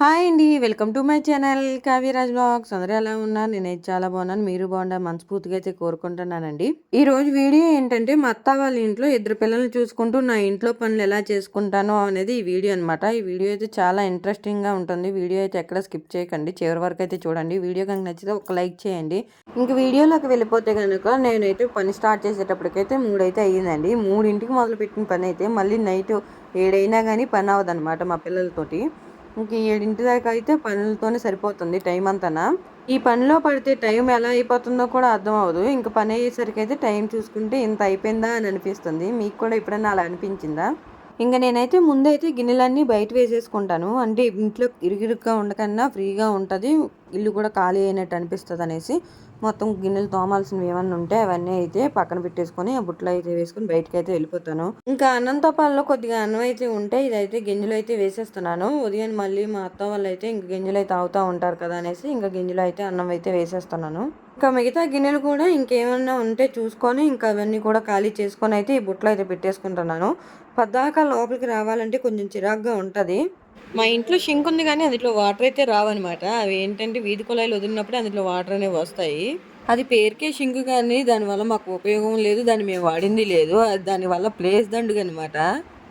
Hi అండి. Welcome to my channel Kavyaraj vlogs. అందరూ ఎలా ఉన్నారు? నేనైతే చాలా బాగున్నాను. మీరు బాగుండాలని మనస్ఫూర్తిగా అయితే కోరుకుంటున్నానండి. ఈ రోజు వీడియో ఏంటంటే మా అత్త వాళ్ళ ఇంట్లో ఇద్దరు పిల్లల్ని చూసుకుంటూ నా ఇంట్లో పనులు ఎలా చేసుకుంటానో అనేది ఈ వీడియో అనమాట. ఈ వీడియో అయితే చాలా ఇంట్రెస్టింగ్గా ఉంటుంది. వీడియో అయితే ఎక్కడ స్కిప్ చేయకండి, చివరి వరకు అయితే చూడండి. వీడియో కనుక నచ్చితే ఒక లైక్ చేయండి. ఇంక వీడియోలోకి వెళ్ళిపోతే కనుక నేనైతే పని స్టార్ట్ చేసేటప్పటికైతే 3 అయితే అయ్యిందండి. 3ంటికి మొదలుపెట్టిన పని అయితే మళ్ళీ నైట్ 7 అయినా కానీ పని అవ్వదన్నమాట మా పిల్లలతోటి. ఇంక 7 దాకా అయితే పనులతోనే సరిపోతుంది టైం అంతానా. ఈ పనిలో పడితే టైం ఎలా అయిపోతుందో కూడా అర్థం అవ్వదు. ఇంక పని అయ్యేసరికి అయితే టైం చూసుకుంటే ఇంత అయిపోయిందా అని అనిపిస్తుంది. మీకు కూడా ఎప్పుడైనా అలా అనిపించిందా? ఇంక నేనైతే ముందైతే గిన్నెలన్నీ బయట వేసేసుకుంటాను. అంటే ఇంట్లో ఇరుగిరుగ్గా ఉండకన్నా ఫ్రీగా ఉంటుంది, ఇల్లు కూడా ఖాళీ అయినట్టు అనిపిస్తుంది అనేసి మొత్తం గిన్నెలు తోమాల్సినవి ఏమన్నా ఉంటే అవన్నీ అయితే పక్కన పెట్టేసుకొని ఆ బుట్టలో అయితే వేసుకొని బయటకి అయితే వెళ్ళిపోతాను. ఇంకా అన్నంతో పాలలో కొద్దిగా అన్నం అయితే ఉంటే ఇదైతే గింజలు అయితే వేసేస్తున్నాను. ఉదయం మళ్ళీ మా అత్త వాళ్ళు అయితే ఇంక గింజలు అయితే తాగుతూ ఉంటారు కదా అనేసి ఇంకా గింజలు అయితే అన్నం అయితే వేసేస్తున్నాను. ఇంకా మిగతా గిన్నెలు కూడా ఇంకేమన్నా ఉంటే చూసుకొని ఇంకా అవన్నీ కూడా ఖాళీ చేసుకొని అయితే ఈ బుట్టలో అయితే పెట్టేసుకుంటున్నాను. పద్దాక లోపలికి రావాలంటే కొంచెం చిరాగ్గా ఉంటుంది. మా ఇంట్లో షింక్ ఉంది కానీ అందులో వాటర్ అయితే రావన్నమాట. అవి ఏంటంటే వీధి కుళాయిలు వదిలినప్పుడు అందులో వాటర్ అనేవి వస్తాయి. అది పేరుకే షింక్ కానీ దానివల్ల మాకు ఉపయోగం లేదు, దాన్ని మేము వాడింది లేదు. అది దానివల్ల ప్లేస్ దండుగ అనమాట.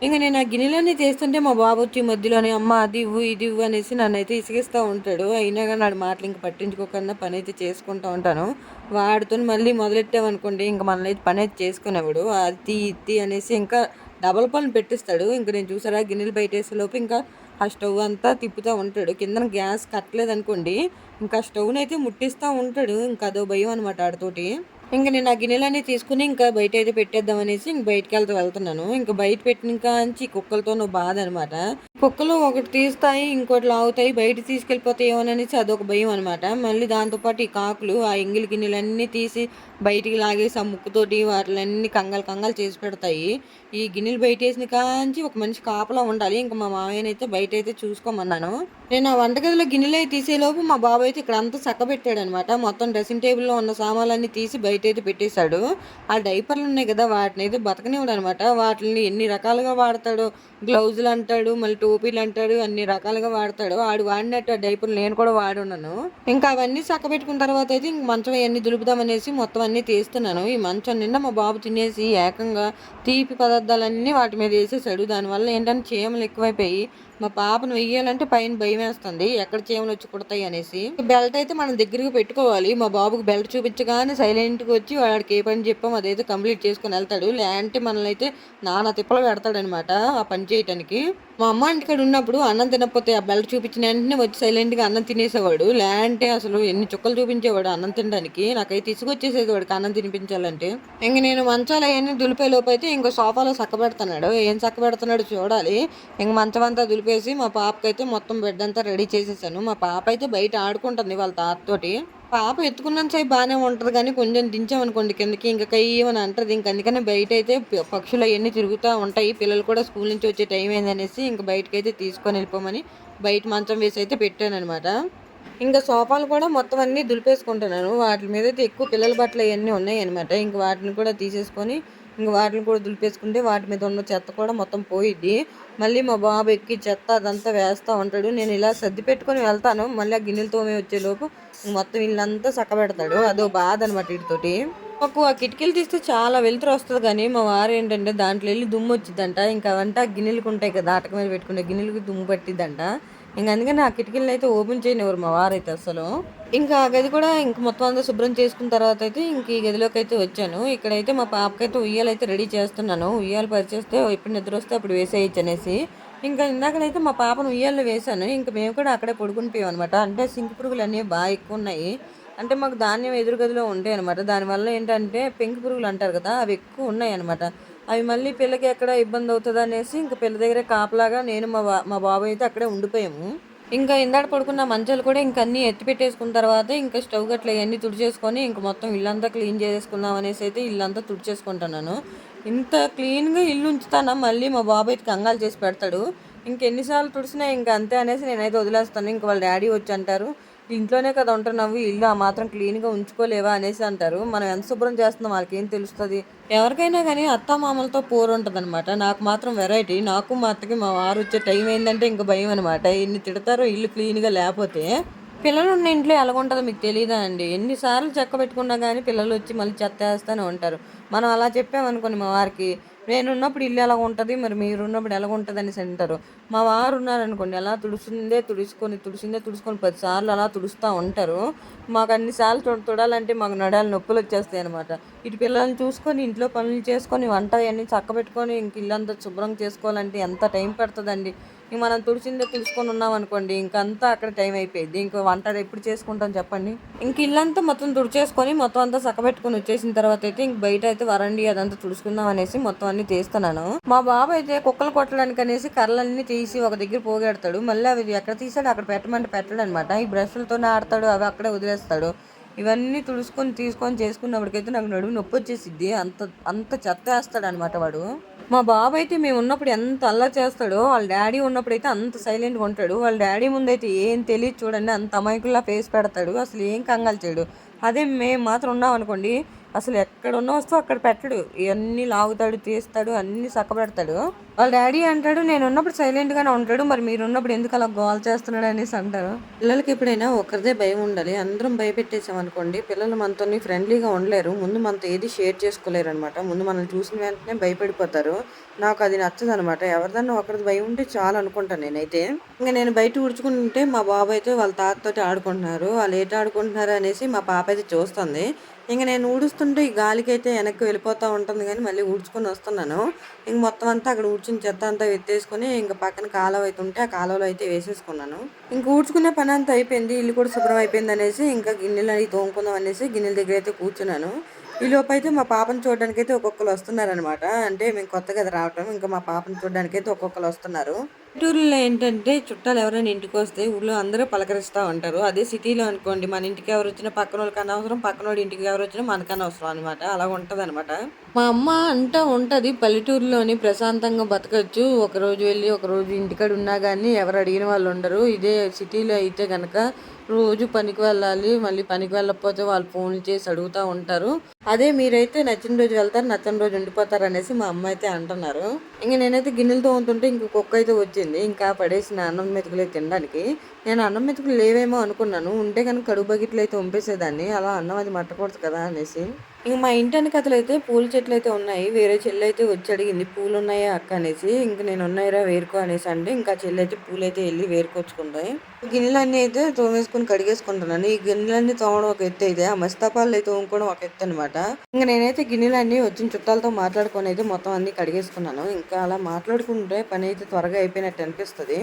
ఇంక నేను ఆ గిన్నెలన్నీ చేస్తుంటే మా బాబు వచ్చి మధ్యలోనే అమ్మ అది ఇవ్వు ఇది ఇవ్వు అనేసి నన్నైతే ఇసిగిస్తూ ఉంటాడు. అయినా కానీ వాడి మాటలు ఇంక పట్టించుకోకుండా పని అయితే చేసుకుంటూ ఉంటాను. వాడితో మళ్ళీ మొదలెట్టామనుకోండి ఇంక మనల్ని అయితే పని అయితే చేసుకునేవాడు. అది ఇది అనేసి ఇంకా డబల్ పని పెట్టిస్తాడు. ఇంక నేను చూసారా గిన్నెలు బయటేసేలోపు ఇంకా ఆ స్టవ్ అంతా తిప్పుతూ ఉంటాడు. కిందన గ్యాస్ కట్టలేదనుకోండి ఇంకా స్టవ్ని అయితే ముట్టిస్తూ ఉంటాడు. ఇంకా అదో భయం అనమాట ఆడితోటి. ఇంక నేను ఆ గిన్నెలన్నీ తీసుకుని ఇంకా బయట అయితే పెట్టేద్దాం అనేసి ఇంక బయటకి వెళ్తున్నాను. ఇంకా బయట పెట్టిన కాంచి కుక్కలతో నువ్వు బాధ అనమాట. కుక్కలు ఒకటి తీస్తాయి, ఇంకోటి లాగుతాయి, బయట తీసుకెళ్ళిపోతాయి ఏమోననేసి అదొక భయం అనమాట. మళ్ళీ దాంతోపాటు ఈ కాకులు ఆ ఎంగిలి గిన్నెలన్నీ తీసి బయటికి లాగేసి ఆ ముక్కుతోటి వాటిలన్నీ కంగాలు కంగాలు చేసి పెడతాయి. ఈ గిన్నెలు బయట వేసిన కాంచి ఒక మనిషి కాపలా ఉండాలి. ఇంకా మా మామయ్యనైతే బయట అయితే చూసుకోమన్నాను. నేను ఆ వంటగదిలో గిన్నెలు అయితే తీసేలోపు మా బాబు అయితే ఇక్కడ అంతా చక్కబెట్టాడు అనమాట. మొత్తం డ్రెస్సింగ్ టేబుల్లో ఉన్న సామాన్లన్నీ తీసి బయట అయితే పెట్టేశాడు. ఆ డైపర్లు ఉన్నాయి కదా వాటిని అయితే బతకనివ్వడు అనమాట. వాటిని ఎన్ని రకాలుగా వాడతాడో, గ్లౌజులు అంటాడు, మళ్ళీ టోపీలు అంటాడు, అన్ని రకాలుగా వాడతాడు. ఆడు వాడినట్టు ఆ డైపర్లు నేను కూడా వాడున్నాను. ఇంకా అవన్నీ చక్కబెట్టుకున్న తర్వాత అయితే ఇంక మంచం అవన్నీ దులుపుదామనేసి మొత్తం అన్నీ తీస్తున్నాను. ఈ మంచం నిండా మా బాబు తినేసి ఏకంగా తీపి పదార్థాలన్నీ వాటి మీద వేసేసాడు. దానివల్ల ఏంటంటే చీమలు ఎక్కువైపోయి మా పాపను వెయ్యాలంటే పైన భయం వేస్తుంది, ఎక్కడ చీమలు వచ్చి కుడతాయి అనేసి. బెల్ట్ అయితే మనం దగ్గరికి పెట్టుకోవాలి. మా బాబుకి బెల్ట్ చూపించగానే సైలెంట్గా వచ్చి వాడికి ఏ పని చెప్పాం అదైతే కంప్లీట్ చేసుకుని వెళ్తాడు. లేదంటే మనల్ని అయితే నానా తిప్పలు పెడతాడనమాట ఆ పని చేయటానికి. మా అమ్మ ఇంటికాడ ఉన్నప్పుడు అన్నం తినకపోతే ఆ బెల్ట్ చూపించిన వెంటనే వచ్చి సైలెంట్గా అన్నం తినేసేవాడు. లేదంటే అసలు ఎన్ని చుక్కలు చూపించేవాడు అన్నం తినడానికి. నాకైతే ఇసుగొచ్చేసేది వాడికి అన్నం తినిపించాలంటే. ఇంక నేను మంచాలు అవన్నీ దులిపే లోపు అయితే ఇంకో సోఫాలో చక్కబెడుతున్నాడు. ఏం చక్కబెడుతున్నాడు చూడాలి. ఇంక మంచం అంతా దులిపేసి మా పాపకైతే మొత్తం బెడ్ అంతా రెడీ చేసేసాను. మా పాప అయితే బయట ఆడుకుంటుంది వాళ్ళ తాతతోటి. పాప ఎత్తుకున్నంత సేపు బాగానే ఉంటుంది కానీ కొంచెం దించామనుకోండి కిందకి ఇంకా కయ్యమని అంటది. ఇంక అందుకని బయట అయితే పక్షులు అవన్నీ తిరుగుతూ ఉంటాయి. పిల్లలు కూడా స్కూల్ నుంచి వచ్చే టైం అయిందనేసి ఇంక బయటకైతే తీసుకొని వెళ్ళిపోమని బయట మంచం వేసి అయితే పెట్టానమాట. ఇంకా సోఫాలు కూడా మొత్తం అన్నీ దులిపేసుకుంటున్నాను. వాటి మీద అయితే ఎక్కువ పిల్లల బట్టలు అవన్నీ ఉన్నాయి అనమాట. ఇంక వాటిని కూడా తీసేసుకొని ఇంక వాటిని కూడా దులిపేసుకుంటే వాటి మీద ఉన్న చెత్త కూడా మొత్తం పోయిద్ది. మళ్ళీ మా బాబు ఎక్కి చెత్త అదంతా వేస్తూ ఉంటాడు. నేను ఇలా సర్ది పెట్టుకొని వెళ్తాను. మళ్ళీ ఆ గిన్నెలు తోమే వచ్చేలోపు మొత్తం ఇల్లంతా చక్కబెడతాడు. అదో బాధ అనమాట వీటితోటి. మాకు ఆ కిటికీలు తీస్తే చాలా వెలుతురు వస్తుంది కానీ మా వారు ఏంటంటే దాంట్లో వెళ్ళి దుమ్ము వచ్చిందంట. ఇంకా అవంటే ఆ గిన్నెలకు ఉంటాయి కదా అటక మీద పెట్టుకునే గిన్నెలకి దుమ్ము పట్టిద్దంట. ఇంక అందుకని ఆ కిటికీలను అయితే ఓపెన్ చేయనివ్వరు మా వారైతే అసలు. ఇంకా ఆ గది కూడా ఇంక మొత్తం అంతా శుభ్రం చేసుకున్న తర్వాత అయితే ఇంక ఈ గదిలోకి అయితే వచ్చాను. ఇక్కడైతే మా పాపకైతే ఉయ్యాలైతే రెడీ చేస్తున్నాను. ఉయ్యాలు పరిచేస్తే ఎప్పుడు నిద్ర వస్తే అప్పుడు వేసేయచ్చు అనేసి. ఇంకా ఇందాకనైతే మా పాపను ఉయ్యాల్లో వేశాను. ఇంక మేము కూడా అక్కడే పడుకునిపోయాం అనమాట. అంటే సింక్ పురుగులు అనేవి బాగా ఎక్కువ ఉన్నాయి. అంటే మాకు ధాన్యం ఎదురు గదిలో ఉంటాయి అనమాట. దానివల్ల ఏంటంటే పెంకు పురుగులు అంటారు కదా అవి ఎక్కువ ఉన్నాయి అనమాట. అవి మళ్ళీ పిల్లకి ఎక్కడ ఇబ్బంది అవుతుంది అనేసి ఇంకా పిల్ల దగ్గరే కాపలాగా నేను మా బాబు అయితే అక్కడే ఉండిపోయాము. ఇంకా ఇందాక పడుకున్న మంచాలు కూడా ఇంక అన్నీ ఎత్తి పెట్టేసుకున్న తర్వాత ఇంకా స్టవ్ గట్ల ఇవన్నీ తుడిచేసుకొని ఇంక మొత్తం ఇల్లంతా క్లీన్ చేసుకుందాం అనేసి అయితే ఇల్లంతా తుడిచేసుకుంటున్నాను. ఇంత క్లీన్గా ఇల్లు ఉంచుతానా మళ్ళీ మా బాబు అయితే కంగాలు చేసి పెడతాడు. ఇంకెన్నిసార్లు తుడిచినా ఇంకా అంతే అనేసి నేనైతే వదిలేస్తాను. ఇంక వాళ్ళ డాడీ వచ్చి అంటారు ఇంట్లోనే కదా ఉంటున్నావు, ఇల్లు ఆ మాత్రం క్లీన్గా ఉంచుకోలేవా అనేసి అంటారు. మనం ఎంత శుభ్రం చేస్తున్నాం వాళ్ళకేం తెలుస్తుంది. ఎవరికైనా కానీ అత్తామామలతో పోరు ఉంటుంది అనమాట. నాకు మాత్రం వెరైటీ. నాకు మా అత్తకి మా వారు వచ్చే టైం ఏంటంటే ఇంక భయం అనమాట. ఎన్ని తిడతారో ఇల్లు క్లీన్గా లేకపోతే. పిల్లలు ఉన్న ఇంట్లో ఎలాగుంటుందో మీకు తెలీదా అండి? ఎన్నిసార్లు చెక్క పెట్టుకున్నా కానీ పిల్లలు వచ్చి మళ్ళీ చెత్త వేస్తూనే ఉంటారు. మనం అలా చెప్పామనుకోండి మా వారికి, నేనున్నప్పుడు ఇల్లు ఎలా ఉంటుంది, మరి మీరున్నప్పుడు ఎలాగుంటుంది అనేసి అంటారు. మా వారు ఉన్నారనుకోండి, అలా తుడిసిందే తుడుచుకొని 10 సార్లు అలా తుడుస్తూ ఉంటారు. మాకు అన్నిసార్లు తుడాలంటే మాకు నడాలు నొప్పులు వచ్చేస్తాయి అనమాట. ఇటు పిల్లల్ని చూసుకొని ఇంట్లో పనులు చేసుకొని వంట అవన్నీ చక్కబెట్టుకొని ఇంక ఇల్లంతా శుభ్రం చేసుకోవాలంటే ఎంత టైం పడుతుందండి. ఇంక మనం తుడుచుకొని ఉన్నాం అనుకోండి, ఇంకంతా అక్కడ టైం అయిపోయింది. ఇంక వంట ఎప్పుడు చేసుకుంటాం చెప్పండి. ఇంక ఇల్లంతా మొత్తం తుడిచేసుకొని మొత్తం అంతా చక్కబెట్టుకొని వచ్చేసిన తర్వాత అయితే ఇంక బయట అయితే వరండి అదంతా తుడుచుకుందాం అనేసి మొత్తం అన్ని తీస్తున్నాను. మా బాబు అయితే కుక్కలు కొట్టడానికి అనేసి కర్రలన్నీ తీసి ఒక దగ్గర పోగెడతాడు. మళ్ళీ అవి ఎక్కడ తీసాడు అక్కడ పెట్టమంటే పెట్టడు అనమాట. ఈ బ్రష్లతోనే ఆడతాడు, అవి అక్కడే వదిలేస్తాడు. ఇవన్నీ తీసుకొని చేసుకున్నప్పటికైతే నాకు నడుము నొప్పి వచ్చేసిద్ది. అంత అంత చెత్త వేస్తాడు అనమాట వాడు. మా బాబు అయితే మేము ఉన్నప్పుడు ఎంత అల్లరి చేస్తాడో, వాళ్ళ డాడీ ఉన్నప్పుడైతే అంత సైలెంట్గా ఉంటాడు. వాళ్ళ డాడీ ముందైతే ఏం తెలియదు చూడండి, అంత అమాయకుల్లా ఫేస్ పెడతాడు. అసలు ఏం కంగాలు చేయడు. అదే మేము మాత్రం ఉన్నాం అనుకోండి, అసలు ఎక్కడ ఉన్న వస్తువు అక్కడ పెట్టడు. ఇవన్నీ లాగుతాడు, తీస్తాడు, అన్నీ చక్కబెడతాడు. వాళ్ళ డాడీ అంటాడు, నేను ఉన్నప్పుడు సైలెంట్గానే ఉంటాడు, మరి మీరు ఉన్నప్పుడు ఎందుకు అలా గోల్ చేస్తున్నాడు అనేసి అంటారు. పిల్లలకి ఎప్పుడైనా ఒకరిదే భయం ఉండాలి. అందరం భయపెట్టేసాం అనుకోండి, పిల్లలు మనతో ఫ్రెండ్లీగా ఉండలేరు. ముందు మనతో ఏది షేర్ చేసుకోలేరు అనమాట. ముందు మనల్ని చూసిన వెంటనే భయపడిపోతారు. నాకు అది నచ్చదు అనమాట. ఎవరిదన్నా ఒకరిది భయం ఉంటే చాలు అనుకుంటాను నేనైతే. ఇంకా నేను బయట ఉడుచుకుంటుంటే మా బాబు అయితే వాళ్ళ తాతతోటి ఆడుకుంటున్నారు. వాళ్ళు ఏటి ఆడుకుంటున్నారు అనేసి మా పాప అయితే చూస్తుంది. ఇంక నేను ఊడుస్తుంటే ఈ గాలికైతే వెనక్కి వెళ్ళిపోతూ ఉంటుంది కానీ మళ్ళీ ఊడ్చుకొని వస్తున్నాను. ఇంక మొత్తం అంతా అక్కడ ఊడ్చిన చెత్త అంతా ఎత్తేసుకొని ఇంక పక్కన కాలువ అయితే ఉంటే ఆ కాలువలో అయితే వేసేసుకున్నాను. ఇంక ఊడ్చుకునే పని అంతా అయిపోయింది, ఇల్లు కూడా శుభ్రం అయిపోయింది అనేసి ఇంకా గిన్నెలు అవి తోముకుందాం అనేసి గిన్నెల దగ్గర అయితే కూర్చున్నాను. ఈ లోపు అయితే మా పాపను చూడడానికి అయితే ఒక్కొక్కరు వస్తున్నారనమాట. అంటే మేము కొత్తగా రావటం, ఇంకా మా పాపను చూడడానికి అయితే ఒక్కొక్కరు వస్తున్నారు. పల్లెటూరులో ఏంటంటే చుట్టాలు ఎవరైనా ఇంటికి వస్తే ఊళ్ళో అందరూ పలకరిస్తూ ఉంటారు. అదే సిటీలో అనుకోండి, మన ఇంటికి ఎవరు వచ్చినా పక్కన వాళ్ళకి అనవసరం, పక్కనోడి ఇంటికి ఎవరు వచ్చినా మనకు అనవసరం అనమాట. అలా ఉంటుంది అనమాట. మా అమ్మ అంటూ ఉంటుంది, పల్లెటూరులోని ప్రశాంతంగా బతకచ్చు, ఒకరోజు వెళ్ళి ఒకరోజు ఇంటికాడ ఉన్నా కానీ ఎవరు అడిగిన వాళ్ళు ఉండరు. ఇదే సిటీలో అయితే కనుక రోజు పనికి వెళ్ళాలి, మళ్ళీ పనికి వెళ్ళకపోతే వాళ్ళు ఫోన్లు చేసి అడుగుతూ ఉంటారు. అదే మీరైతే నచ్చిన రోజు వెళ్తారు, నచ్చని రోజు ఉండిపోతారు అనేసి మా అమ్మ అయితే అంటున్నారు. ఇంక నేనైతే గిన్నెలు తోముతుంటే ఇంక కుక్క అయితే వచ్చింది. ఇంకా పడేసిన అన్నం మెతుకులే తినడానికి. నేను అన్నం మెతుకులు లేవేమో అనుకున్నాను, ఉంటే కనుక కడుగు బకెట్లు అయితే వంపేసేదాన్ని. అలా అన్నం అది మట్టకూడదు కదా అనేసి. ఇంక మా ఇంటి వెనకాతలు అయితే పూల చెట్లు అయితే ఉన్నాయి. వేరే చెల్లి అయితే వచ్చి అడిగింది, పూలు ఉన్నాయా అక్క అనేసి. ఇంక నేను ఉన్నాయిరా వేరుకో అనేసి అంటే ఇంకా చెల్లి అయితే పూలు అయితే వెళ్ళి వేరుకొచ్చుకుంటాయి. గిన్నెలన్నీ అయితే తోమేసుకుని కడిగేసుకుంటున్నాను. ఈ గిన్నెలన్నీ తోమడం ఒక ఎత్తు అయితే, ఆ మస్తాపాలు అయితే తోముకోవడం ఒక ఎత్తు అనమాట. ఇంకా నేనైతే గిన్నెలన్నీ వచ్చిన చుట్టాలతో మాట్లాడుకొని అయితే మొత్తం అన్ని కడిగేసుకున్నాను. ఇంకా అలా మాట్లాడుకుంటే పని అయితే త్వరగా అయిపోయినట్టు అనిపిస్తుంది.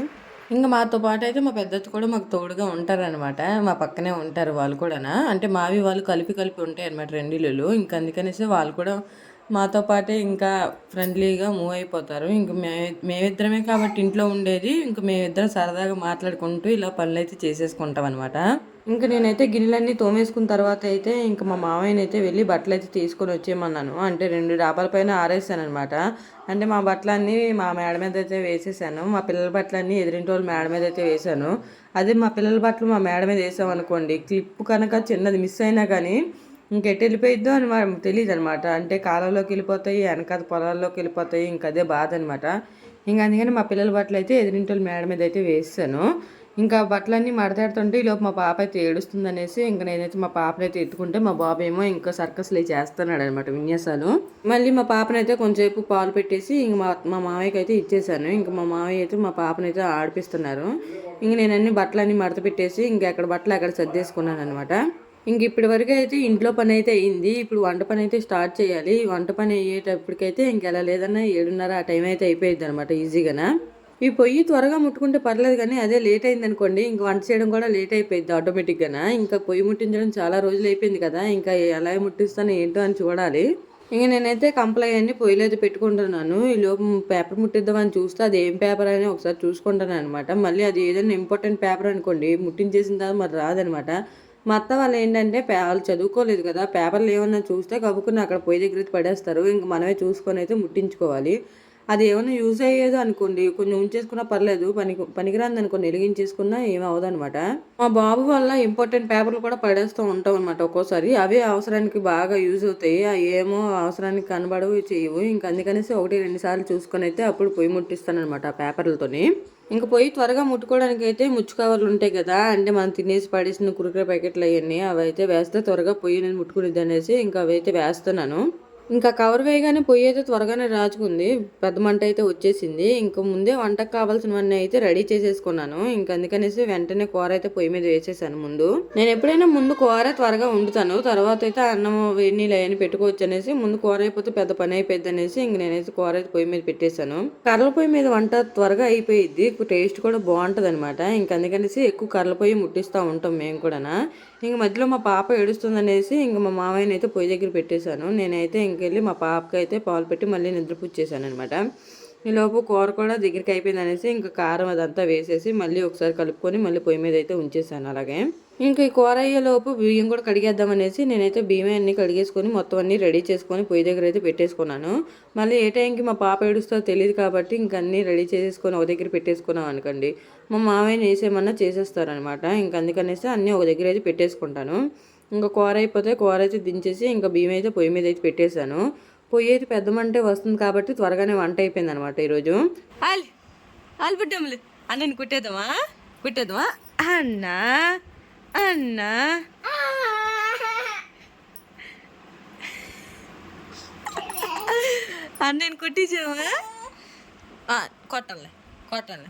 ఇంక మాతో పాటు అయితే మా పెద్దత్త కూడా మాకు తోడుగా ఉంటారనమాట. మా పక్కనే ఉంటారు వాళ్ళు కూడానా. అంటే మావి వాళ్ళు కలిపి ఉంటాయి అనమాట, 2 ఇల్లులు. ఇంక అందుకనేసి వాళ్ళు కూడా మాతో పాటే ఇంకా ఫ్రెండ్లీగా మూవ్ అయిపోతారు. ఇంక మేమిద్దరమే కాబట్టి ఇంట్లో ఉండేది. ఇంక మేమిద్దరం సరదాగా మాట్లాడుకుంటూ ఇలా పనులైతే చేసేసుకుంటాం అనమాట. ఇంక నేనైతే గిన్నెలన్నీ తోమేసుకున్న తర్వాత అయితే ఇంక మా మామయ్యనైతే వెళ్ళి బట్టలైతే తీసుకొని వచ్చేయమన్నాను. అంటే 2 డాబాల పైన ఆరేసాననమాట. అంటే మా బట్టలన్నీ మా మేడ మీద అయితే వేసేసాను. మా పిల్లల బట్టలన్నీ ఎదురింటి వాళ్ళ మేడ మీద అయితే వేసాను. అదే మా పిల్లల బట్టలు మా మేడ మీద వేసామనుకోండి, క్లిప్ కనుక చిన్నది మిస్ అయినా కానీ ఇంకెటు వెళ్ళిపోయిద్దో అని తెలియదు అనమాట. అంటే కాలంలోకి వెళ్ళిపోతాయి, వెనకాల పొలాల్లోకి వెళ్ళిపోతాయి. ఇంక అదే బాధ అనమాట. ఇంక అందుకని మా పిల్లల బట్టలు అయితే ఎదురింటి వాళ్ళ మేడ మీద అయితే వేసాను. ఇంకా బట్టలన్నీ మడతాడుతుంటే ఈలోపు మా పాప అయితే ఏడుస్తుంది అనేసి ఇంకా నేనైతే మా పాపనైతే ఎత్తుకుంటే మా బాబు ఏమో ఇంకా సర్కస్లు చేస్తున్నాడు అనమాట, విన్యాసాలు. మళ్ళీ మా పాపనైతే కొంచెంసేపు పాలు పెట్టేసి ఇంక మా మామయ్యకి అయితే ఇచ్చేసాను. ఇంకా మా మామయ్య అయితే మా పాపనైతే ఆడిపిస్తున్నారు. ఇంక నేను అన్ని బట్టలన్నీ మడత పెట్టేసి ఎక్కడ బట్టలు అక్కడ సర్దేసుకున్నాను అనమాట. ఇంక ఇప్పటి వరకు అయితే ఇంట్లో పని అయితే అయింది. ఇప్పుడు వంట పని అయితే స్టార్ట్ చేయాలి. వంట పని అయ్యేటప్పటికైతే ఇంకెలా లేదన్నా 7:30 ఆ టైం అయితే అయిపోయింది అనమాట ఈజీగానా. ఈ పొయ్యి త్వరగా ముట్టుకుంటే పర్లేదు కానీ అదే లేట్ అయింది అనుకోండి, ఇంక వంట చేయడం కూడా లేట్ అయిపోయింది ఆటోమేటిక్గానా. ఇంకా పొయ్యి ముట్టించడం చాలా రోజులు అయిపోయింది కదా, ఇంకా ఎలా ముట్టిస్తాను ఏంటో అని చూడాలి. ఇంక నేనైతే కంప్లైంట్ అన్ని పొయ్యిలో అయితే పెట్టుకుంటున్నాను. ఈ లోపు పేపర్ ముట్టిద్దామని చూస్తే అది ఏం పేపర్ అని ఒకసారి చూసుకుంటాను అనమాట. మళ్ళీ అది ఏదైనా ఇంపార్టెంట్ పేపర్ అనుకోండి, ముట్టించేసిన తర్వాత మరి రాదనమాట. మా అత్త వాళ్ళు ఏంటంటే వాళ్ళు చదువుకోలేదు కదా, పేపర్లు ఏమన్నా చూస్తే కబుక్కుని అక్కడ పొయ్యి దగ్గర పడేస్తారు. ఇంక మనమే చూసుకొని అయితే ముట్టించుకోవాలి. అది ఏమైనా యూజ్ అయ్యేది అనుకోండి, కొంచెం ఉంచేసుకున్నా పర్లేదు, పనికిరాంది అనుకోండి వెలిగించేసుకున్నా ఏమి అవ్వదనమాట. మా బాబు వల్ల ఇంపార్టెంట్ పేపర్లు కూడా పడేస్తూ ఉంటాం అనమాట ఒక్కోసారి. అవే అవసరానికి బాగా యూజ్ అవుతాయి. అవి ఏమో అవసరానికి కనబడవు, చేయవు. ఇంక అందుకనేసి 1, 2 సార్లు చూసుకొని అయితే అప్పుడు పొయ్యి ముట్టిస్తాననమాట ఆ పేపర్లతోని. ఇంక పొయ్యి త్వరగా ముట్టుకోవడానికైతే ముచ్చు కవర్లు ఉంటాయి కదా, అంటే మనం తినేసి పడేసిన కురుకురే ప్యాకెట్లు అవన్నీ, అవైతే వేస్తే త్వరగా పొయ్యి నేను ముట్టుకునేది అనేసి ఇంకా అవైతే వేస్తున్నాను. ఇంకా కవర్ వేయగానే పొయ్యి అయితే త్వరగానే రాజుకుంది. పెద్ద మంట అయితే వచ్చేసింది. ఇంక ముందే వంటకు కావాల్సినవన్నీ అయితే రెడీ చేసేసుకున్నాను. ఇంక అందుకనేసి వెంటనే కూర అయితే పొయ్యి మీద వేసేసాను ముందు. నేను ఎప్పుడైనా ముందు కూర త్వరగా వండుతాను, తర్వాత అయితే అన్నం వేడి నీళ్ళు అవన్నీ పెట్టుకోవచ్చు అనేసి, ముందు కూర అయిపోతే పెద్ద పని అయిపోద్ది అనేసి ఇంక నేనైతే కూర అయితే పొయ్యి మీద పెట్టేశాను. కర్రల పొయ్యి మీద వంట త్వరగా అయిపోయిద్ది, టేస్ట్ కూడా బాగుంటుంది అనమాట. ఇంక అందుకనేసి ఎక్కువ కర్రల పొయ్యి ముట్టిస్తూ ఉంటాం మేము కూడా. ఇంక మధ్యలో మా పాప ఏడుస్తుందనేసి ఇంక మా మామయ్యని అయితే పొయ్యి దగ్గర పెట్టేశాను. నేనైతే ఇంకెళ్ళి మా పాపకి అయితే పాలు పెట్టి మళ్ళీ నిద్రపుచ్చేసాను అనమాట. ఈలోపు కూర కూడా దగ్గరికి అయిపోయింది అనేసి ఇంకా కారం అదంతా వేసేసి మళ్ళీ ఒకసారి కలుపుకొని మళ్ళీ పొయ్యి మీద అయితే ఉంచేసాను. అలాగే ఇంకా ఈ కూర అయ్యేలోపు బియ్యం కూడా కడిగేద్దామనేసి నేనైతే బియ్యం అన్నీ కడిగేసుకొని మొత్తం అన్నీ రెడీ చేసుకొని పొయ్యి దగ్గర అయితే పెట్టేసుకున్నాను. మళ్ళీ ఏ టైంకి మా పాప ఏడుస్తో తెలియదు కాబట్టి ఇంక అన్నీ రెడీ చేసేసుకొని ఒక దగ్గర పెట్టేసుకున్నాం అనుకోండి, మా మామయ్యని వేసేమన్నా చేసేస్తారనమాట. ఇంక అందుకనేసి అన్నీ ఒక దగ్గర అయితే పెట్టేసుకుంటాను. ఇంకా కూర అయిపోతే కూర అయితే దించేసి ఇంకా బియ్యం అయితే పొయ్యి మీద అయితే పెట్టేశాను. పొయ్యి అయితే పెద్ద మంటే వస్తుంది కాబట్టి త్వరగానే వంట అయిపోయింది అనమాట ఈరోజు. ఆలు పుట్టములు అన్నని కుట్టేద్దామా కుట్టేద్దామా అన్నా అన్నా అన్నని కుట్టించావా? కొట్టాలి కొట్టాలి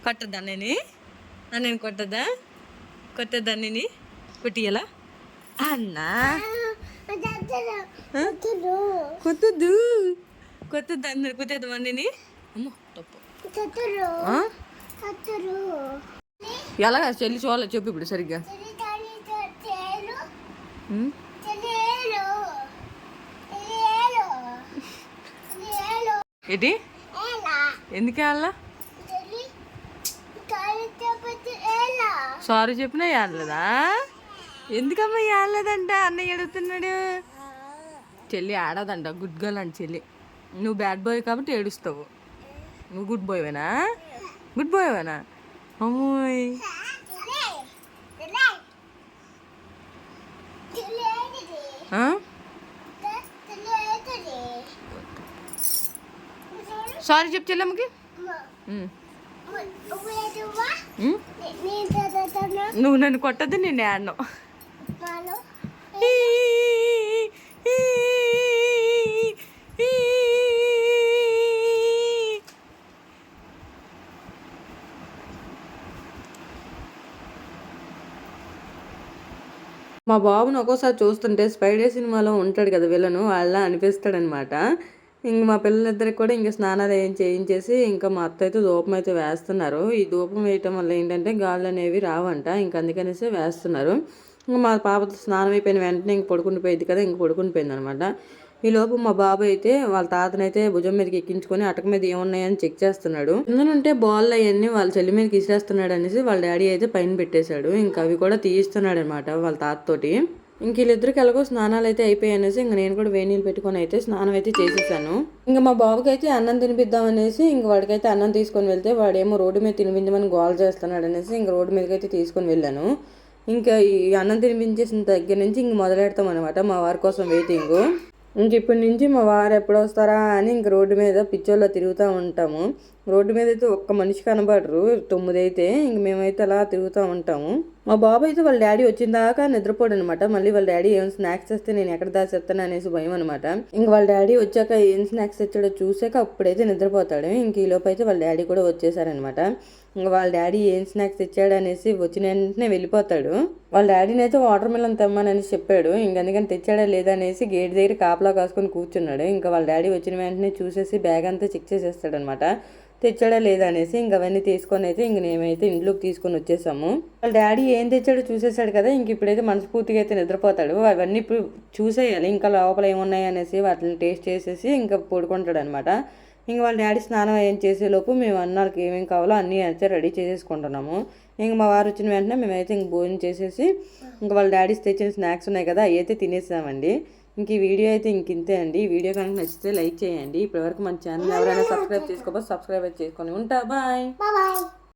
కొట్టద్దా అన్నని కొట్టద్దా కొట్టద్దా అన్నని కుట్టియలా అన్నా కొత్తద్దు కొత్తద్దు అందరు కుట్టేద్దాం అన్నని. అమ్మో తప్పు ఎలాగా చెల్లి చూడాలి చెప్పు ఇప్పుడు సరిగ్గా. ఏంటి ఎందుకు వెళ్ళా సారీ చెప్పినా ఏడలేదా? ఎందుకమ్మా ఏడలేదంట అన్నయ్య అడుగుతున్నాడు. చెల్లి ఆడదంట, గుడ్ గర్ల్ అంట చెల్లి. నువ్వు బ్యాడ్ బాయ్ కాబట్టి ఏడుస్తావు. నువ్వు గుడ్ బాయ్వేనా? గుడ్ బాయ్వేనా? అమ్మోయ్ సారీ చెప్పు చెల్లమ్మకి. నువ్వు నన్ను కొట్టద్దు, నేను ఆడను. మా బాబుని ఒక్కోసారి చూస్తుంటే స్పైడర్ సినిమాలో ఉంటాడు కదా విలను, అలా అనిపిస్తాడనమాట. ఇంక మా పిల్లలిద్దరికి కూడా ఇంక స్నానాలు చేయించేసి ఇంకా మా అత్త అయితే ధూపం అయితే వేస్తున్నారు. ఈ ధూపం వేయటం వల్ల ఏంటంటే గాళ్ళు అనేవి రావంట, ఇంక అందుకనేసి వేస్తున్నారు. ఇంకా మా పాప స్నానం అయిపోయిన వెంటనే ఇంక పడుకుని పోయింది కదా, ఇంక పడుకుని పోయింది అనమాట. ఈలోపు మా బాబు అయితే వాళ్ళ తాతనైతే భుజం మీదకి ఎక్కించుకొని అటక మీద ఏమున్నాయని చెక్ చేస్తున్నాడు. కిందనుంటే బాల్ అవన్నీ వాళ్ళ చెల్లి మీదకి ఇసిరేస్తున్నాడు అనేసి వాళ్ళ డాడీ అయితే పైన పెట్టేశాడు. ఇంకా అవి కూడా తీయిస్తున్నాడు అనమాట వాళ్ళ తాతతోటి. ఇంక వీళ్ళిద్దరికి ఎలాగో స్నానాలు అయితే అయిపోయాయి అనేసి ఇంక నేను కూడా వేడి నీళ్ళు పెట్టుకొని అయితే స్నానం అయితే చేసేసాను. ఇంకా మా బాబుకి అయితే అన్నం తినిపిద్దాం అనేసి ఇంక వాడికైతే అన్నం తీసుకొని వెళ్తే వాడేమో రోడ్డు మీద తినిపించమని గోల్ చేస్తున్నాడు అనేసి ఇంక రోడ్డు మీదకి అయితే తీసుకొని వెళ్ళాను. ఇంకా ఈ అన్నం తినిపించేసిన దగ్గర నుంచి ఇంక మొదలెడతాం అనమాట మా వారి కోసం వెయిటింగ్. ఇంక ఇప్పటి నుంచి మా వారు ఎప్పుడు వస్తారా అని ఇంక రోడ్డు మీద పిచ్చోళ్ళ తిరుగుతూ ఉంటాము. రోడ్డు మీద అయితే ఒక్క మనిషి కనబడరు 9 అయితే, ఇంక మేమైతే అలా తిరుగుతూ ఉంటాము. మా బాబు అయితే వాళ్ళ డాడీ వచ్చిన దాకా నిద్రపోడు అనమాట. మళ్ళీ వాళ్ళ డాడీ ఏం స్నాక్స్ తెస్తే నేను ఎక్కడ దాచేస్తాను అనేసి భయం అనమాట. ఇంక వాళ్ళ డాడీ వచ్చాక ఏం స్నాక్స్ తెచ్చాడో చూసాక అప్పుడైతే నిద్రపోతాడు. ఇంక ఈలోపు అయితే వాళ్ళ డాడీ కూడా వచ్చేసారనమాట. ఇంకా వాళ్ళ డాడీ ఏం స్నాక్స్ తెచ్చాడు అనేసి వచ్చిన వెంటనే వెళ్ళిపోతాడు. వాళ్ళ డాడీని అయితే వాటర్ మిలన్ తెమ్మని చెప్పాడు. ఇంక అందుకని తెచ్చాడా లేదా అనేసి గేట్ దగ్గర కాపలా కాసుకొని కూర్చున్నాడు. ఇంకా వాళ్ళ డాడీ వచ్చిన వెంటనే చూసేసి బ్యాగ్ అంతా చెక్ చేసేస్తాడు అనమాట, తెచ్చాడా లేదా అనేసి. ఇంక అవన్నీ తీసుకొని అయితే ఇంక మేమైతే ఇంట్లోకి తీసుకొని వచ్చేసాము. వాళ్ళ డాడీ ఏం తెచ్చాడో చూసేసాడు కదా, ఇంక ఇప్పుడైతే మనస్ఫూర్తిగా అయితే నిద్రపోతాడు. అవన్నీ ఇప్పుడు చూసేయాలి ఇంకా లోపల ఏమున్నాయి అనేసి వాటిని టేస్ట్ చేసేసి ఇంకా పడుకుంటాడు అనమాట. ఇంక వాళ్ళ డాడీ స్నానం ఏం చేసేలోపు మేము అన్నాళ్ళకి ఏమేమి కావాలో అన్నీ అయితే రెడీ చేసేసుకుంటున్నాము. ఇంక మా వారు వచ్చిన వెంటనే మేమైతే ఇంక భోజనం చేసేసి ఇంక వాళ్ళ డాడీస్ తెచ్చిన స్నాక్స్ ఉన్నాయి కదా అవి అయితే తినేసామండి. ఇంక ఈ వీడియో అయితే ఇంతే అండి. ఈ వీడియో కనుక నచ్చితే లైక్ చేయండి. ఇప్పటివరకు మన ఛానల్ ఎవరైనా సబ్స్క్రైబ్ చేసుకోకపోతే సబ్స్క్రైబ్ చేసుకొని ఉంటా. బాయ్.